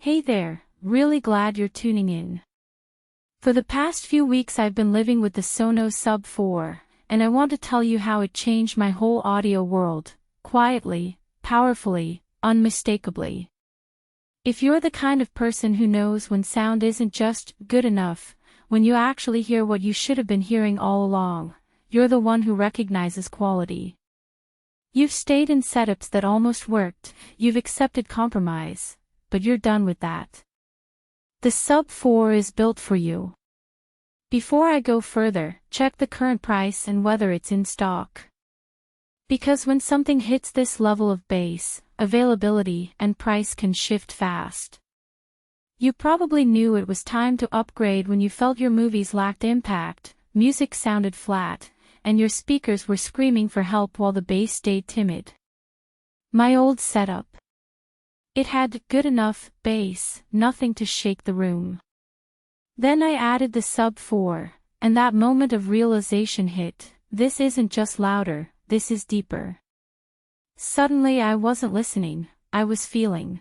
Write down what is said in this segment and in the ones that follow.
Hey there, really glad you're tuning in. For the past few weeks I've been living with the Sonos Sub 4, and I want to tell you how it changed my whole audio world, quietly, powerfully, unmistakably. If you're the kind of person who knows when sound isn't just good enough, when you actually hear what you should have been hearing all along, you're the one who recognizes quality. You've stayed in setups that almost worked, you've accepted compromise, but you're done with that. The Sub 4 is built for you. Before I go further, check the current price and whether it's in stock. Because when something hits this level of bass, availability and price can shift fast. You probably knew it was time to upgrade when you felt your movies lacked impact, music sounded flat, and your speakers were screaming for help while the bass stayed timid. My old setup. It had good enough bass, nothing to shake the room. Then I added the Sub 4, and that moment of realization hit, this isn't just louder, this is deeper. Suddenly I wasn't listening, I was feeling.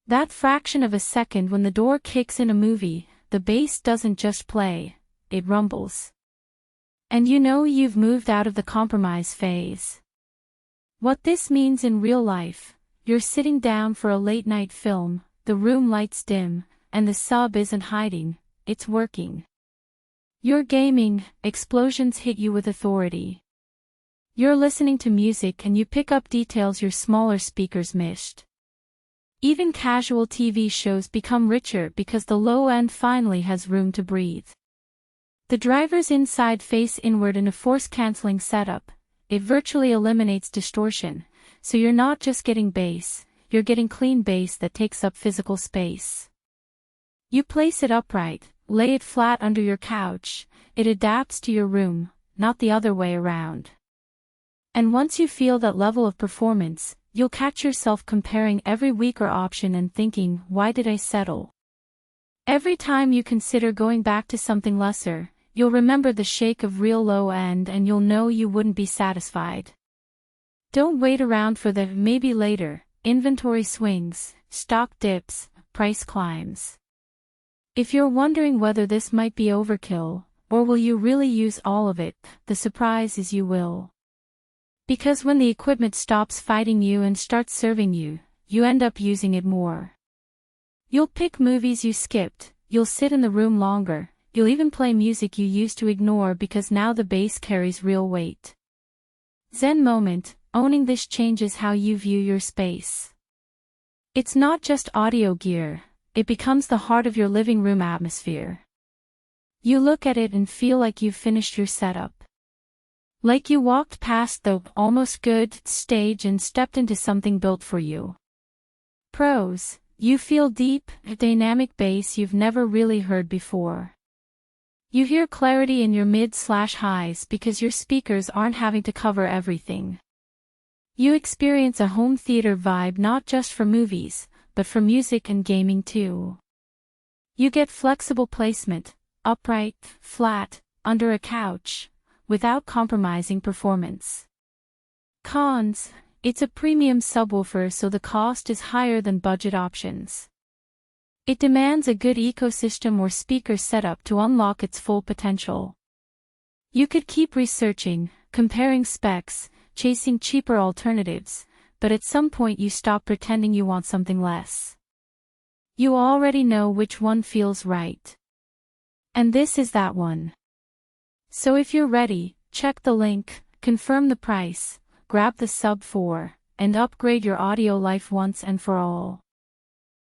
That fraction of a second when the door kicks in a movie, the bass doesn't just play, it rumbles. And you know you've moved out of the compromise phase. What this means in real life, you're sitting down for a late-night film, the room lights dim, and the sub isn't hiding, it's working. You're gaming, explosions hit you with authority. You're listening to music and you pick up details your smaller speakers missed. Even casual TV shows become richer because the low end finally has room to breathe. The driver's inside face inward in a force-canceling setup, it virtually eliminates distortion, so you're not just getting bass, you're getting clean bass that takes up physical space. You place it upright, lay it flat under your couch, it adapts to your room, not the other way around. And once you feel that level of performance, you'll catch yourself comparing every weaker option and thinking, why did I settle? Every time you consider going back to something lesser, you'll remember the shake of real low end and you'll know you wouldn't be satisfied. Don't wait around for the maybe later, inventory swings, stock dips, price climbs. If you're wondering whether this might be overkill, or will you really use all of it, the surprise is you will. Because when the equipment stops fighting you and starts serving you, you end up using it more. You'll pick movies you skipped, you'll sit in the room longer, you'll even play music you used to ignore because now the bass carries real weight. Zen moment, owning this changes how you view your space. It's not just audio gear, it becomes the heart of your living room atmosphere. You look at it and feel like you've finished your setup. Like you walked past the almost good stage and stepped into something built for you. Pros, you feel deep, dynamic bass you've never really heard before. You hear clarity in your mid/highs because your speakers aren't having to cover everything. You experience a home theater vibe not just for movies, but for music and gaming too. You get flexible placement, upright, flat, under a couch, without compromising performance. Cons, it's a premium subwoofer so the cost is higher than budget options. It demands a good ecosystem or speaker setup to unlock its full potential. You could keep researching, comparing specs, chasing cheaper alternatives, but at some point you stop pretending you want something less. You already know which one feels right. And this is that one. So if you're ready, check the link, confirm the price, grab the Sub 4, and upgrade your audio life once and for all.